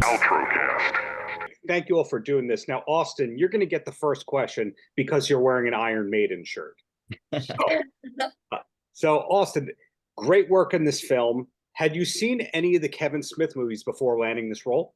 Paltrocast. Thank you all for doing this. Now, Austin, you're going to get the first question because you're wearing an Iron Maiden shirt. So, Austin, great work in this film. Had you seen any of the Kevin Smith movies before landing this role?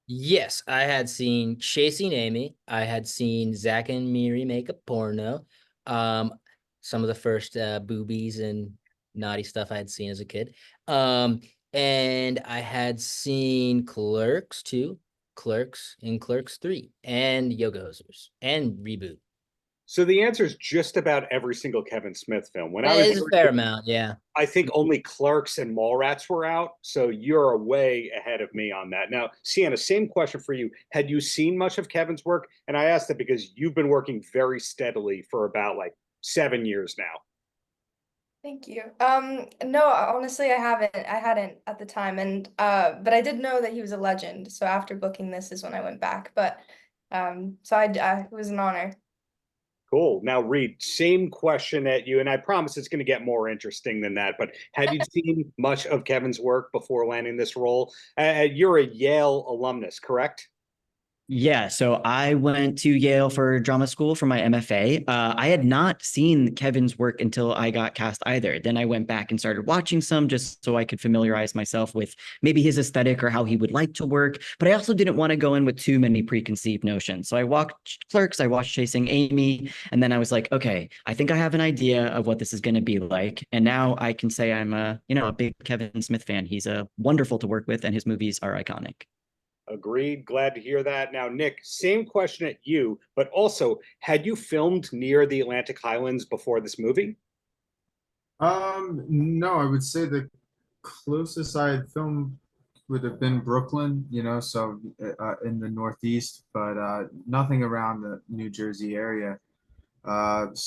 Yes, I had seen Chasing Amy. I had seen Zack and Miri Make a Porno. Um, some of the first boobies and naughty stuff I had seen as a kid. And I had seen Clerks 2, Clerks and Clerks 3, and Yoga Hosers, and Reboot. So the answer is just about every single Kevin Smith film. When I That was is a fair amount, yeah. I think only Clerks and Mallrats were out, so you're way ahead of me on that. Now, Sienna, same question for you. Had you seen much of Kevin's work? And I asked that because you've been working very steadily for about 7 years now. Thank you. No, honestly, I hadn't at the time, and but I did know that he was a legend. So after booking this is when I went back. But it was an honor. Cool. Now, Reed, same question at you, and I promise it's going to get more interesting than that. But had you seen much of Kevin's work before landing this role? You're a Yale alumnus, correct? Yeah, so I went to Yale for drama school for my MFA. I had not seen Kevin's work until I got cast either. Then I went back and started watching some just so I could familiarize myself with maybe his aesthetic or how he would like to work. But I also didn't want to go in with too many preconceived notions. So I watched Clerks, I watched Chasing Amy, and then I was like, okay, I think I have an idea of what this is going to be like. And now I can say I'm a big Kevin Smith fan. He's wonderful to work with, and his movies are iconic. Agreed. Glad to hear that. Now, Nick, same question at you, but also, had you filmed near the Atlantic Highlands before this movie? No, I would say the closest I had filmed would have been Brooklyn, so in the Northeast, but nothing around the New Jersey area. But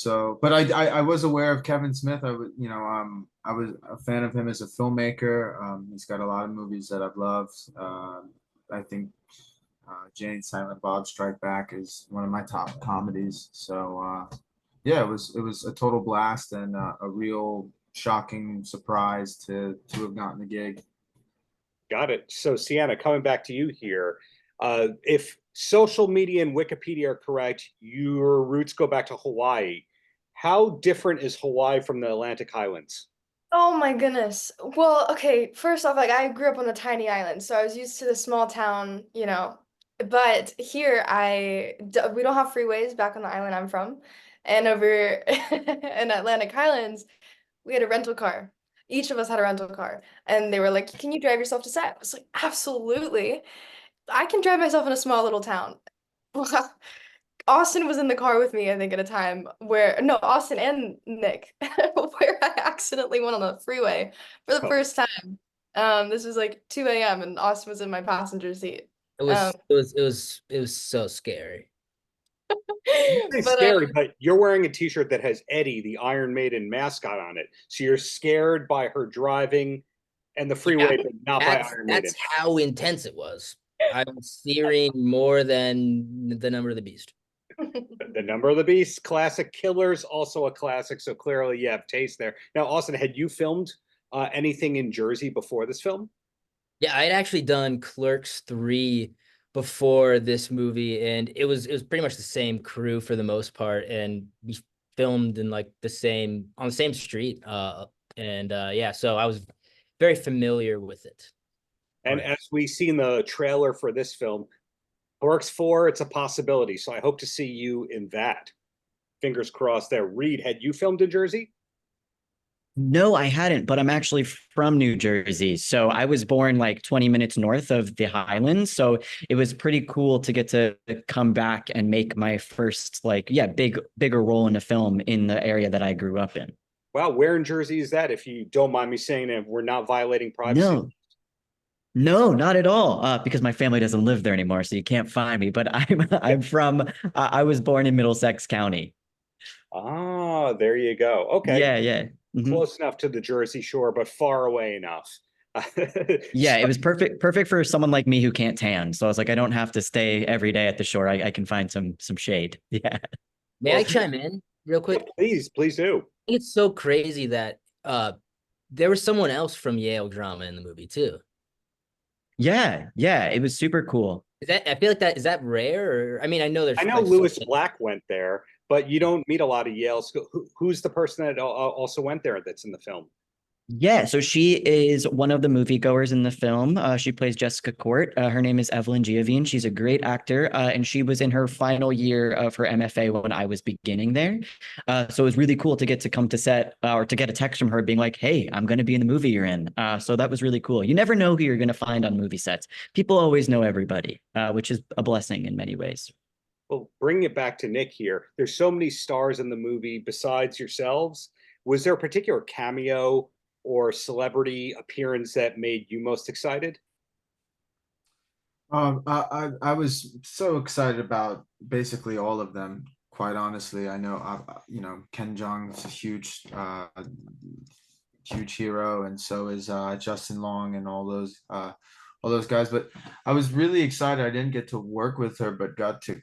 I was aware of Kevin Smith. I was a fan of him as a filmmaker. He's got a lot of movies that I've loved. I think Jay and Silent Bob Strike Back is one of my top comedies. So yeah, it was a total blast and a real shocking surprise to have gotten the gig. Got it. So Sienna, coming back to you here, if social media and Wikipedia are correct, your roots go back to Hawaii. How different is Hawaii from the Atlantic Highlands? Oh my goodness. Well, okay, first off, I grew up on a tiny island, so I was used to the small town, But here, we don't have freeways back on the island I'm from. And over in Atlantic Highlands, we had a rental car. Each of us had a rental car. And they were like, "Can you drive yourself to set?" I was like, "Absolutely. I can drive myself in a small little town." Austin was in the car with me, I think, at a time no, Austin and Nick, where I accidentally went on the freeway for the first time. This was like 2 a.m. and Austin was in my passenger seat. It was so scary. It's scary, but you're wearing a t-shirt that has Eddie, the Iron Maiden mascot, on it. So you're scared by her driving and the freeway, but not by Iron Maiden. That's how intense it was. I was fearing more than The Number of the Beast. The Number of the Beast, classic. Killers, also a classic. So clearly you have taste there. Now, Austin, had you filmed anything in Jersey before this film? Yeah, I had actually done Clerks 3 before this movie, and it was pretty much the same crew for the most part, and we filmed in on the same street. Yeah, so I was very familiar with it. And as we see in the trailer for this film, Clerks 4, it's a possibility. So I hope to see you in that. Fingers crossed there. Reed, had you filmed in Jersey? No, I hadn't, but I'm actually from New Jersey. So I was born 20 minutes north of the Highlands. So it was pretty cool to get to come back and make my first bigger role in a film in the area that I grew up in. Wow, where in Jersey is that? If you don't mind me saying it, we're not violating privacy. No, not at all. Because my family doesn't live there anymore, so you can't find me. But I'm from. I was born in Middlesex County. Ah, there you go. Okay. Yeah. Mm-hmm. Close enough to the Jersey Shore, but far away enough. Yeah, it was perfect for someone like me who can't tan. So I was like, I don't have to stay every day at the shore. I can find some shade. Yeah. May I chime in real quick? Please do. It's so crazy that there was someone else from Yale drama in the movie too. Yeah, yeah, it was super cool. Is that, I feel like that, is that rare? Or, I mean, I know there's I know like Lewis social- Black went there, but you don't meet a lot of Yale school. Who's the person that also went there that's in the film? Yeah, so she is one of the moviegoers in the film. She plays Jessica Court. Her name is Evelyn Giovine. She's a great actor, and she was in her final year of her MFA when I was beginning there. So it was really cool to get to come to set or to get a text from her being like, "Hey, I'm going to be in the movie you're in." So that was really cool. You never know who you're going to find on movie sets. People always know everybody, which is a blessing in many ways. Well, bring it back to Nick here. There's so many stars in the movie besides yourselves. Was there a particular cameo or celebrity appearance that made you most excited? I was so excited about basically all of them. Quite honestly, I know you know Ken Jeong's a huge hero, and so is Justin Long and all those guys. But I was really excited. I didn't get to work with her, but got to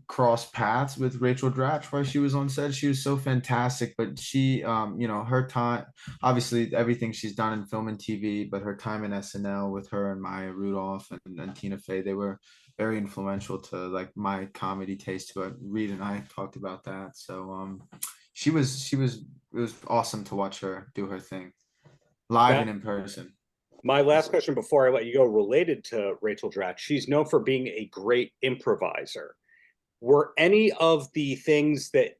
cross paths with Rachel Dratch while she was on set. She was so fantastic, but she, you know, her time, obviously everything she's done in film and TV, but her time in SNL with her and Maya Rudolph and Tina Fey, they were very influential to like my comedy taste too. Reed and I talked about that. So it was awesome to watch her do her thing live and in person. My last question before I let you go, related to Rachel Dratch, she's known for being a great improviser. Were any of the things that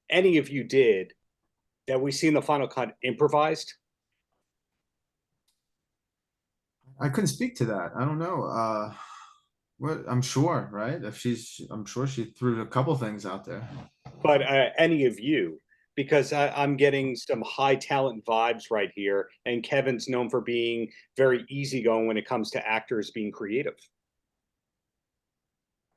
any of you did that we see in the final cut improvised? I couldn't speak to that. I don't know. What I'm sure, right? I'm sure she threw a couple things out there. But any of you, because I'm getting some high talent vibes right here, and Kevin's known for being very easygoing when it comes to actors being creative.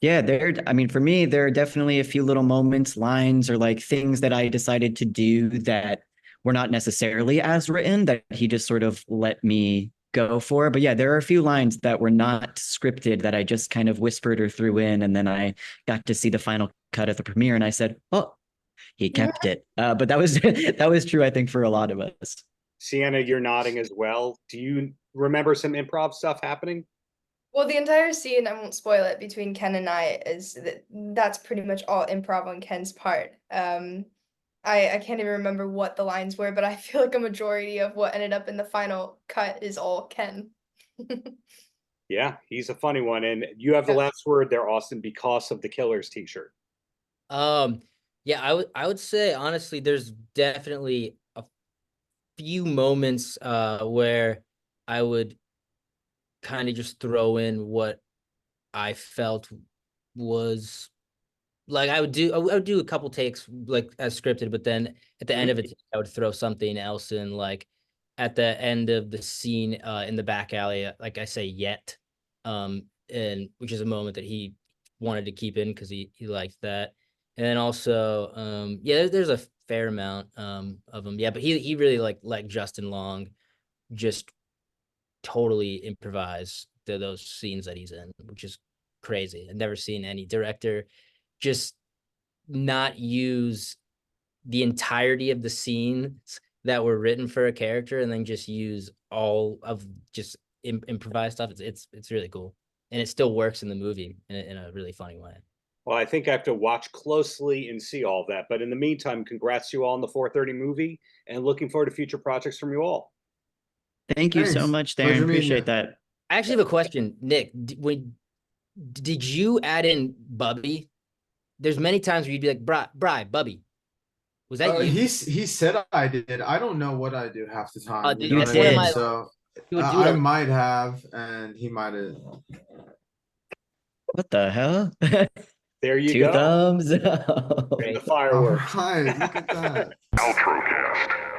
Yeah, I mean, for me, there are definitely a few little moments, lines, or like things that I decided to do that were not necessarily as written that he just sort of let me go for. But yeah, there are a few lines that were not scripted that I just kind of whispered or threw in. And then I got to see the final cut at the premiere and I said, oh, he kept it. But that was that was true, I think, for a lot of us. Sienna, you're nodding as well. Do you remember some improv stuff happening? Well, the entire scene, I won't spoil it, between Ken and I that's pretty much all improv on Ken's part. I can't even remember what the lines were, but I feel like a majority of what ended up in the final cut is all Ken. Yeah, he's a funny one. And you have the last word there, Austin, because of the Killers t-shirt. Yeah, I would say honestly, there's definitely a few moments where I would kind of just throw in what I felt was like I would do a couple takes like as scripted, but then at the end of it, I would throw something else in, like at the end of the scene in the back alley, like I say, yet, and which is a moment that he wanted to keep in because he liked that, and then also yeah, there's a fair amount of them, yeah, but he really like Justin Long, just totally improvise those scenes that he's in, which is crazy. I've never seen any director just not use the entirety of the scenes that were written for a character and then just use all of just improvised stuff. It's really cool, and it still works in the movie in a really funny way. Well, I think I have to watch closely and see all of that. But in the meantime, congrats to you all on the 4:30 movie, and looking forward to future projects from you all. Thank you so Thanks. much, Pleasure Darren. meeting you. Appreciate that. I actually have a question, Nick. Did you add in Bubby? There's many times where you'd be like, Bri, Bubby. Was that you? He said I did. I don't know what I do half the time. Dude, You know that's what I one of mean? my- So He would do I it. might have, and he might have. What the hell? There you Two go. thumbs. And the All fireworks. right, look at that. Paltrocast.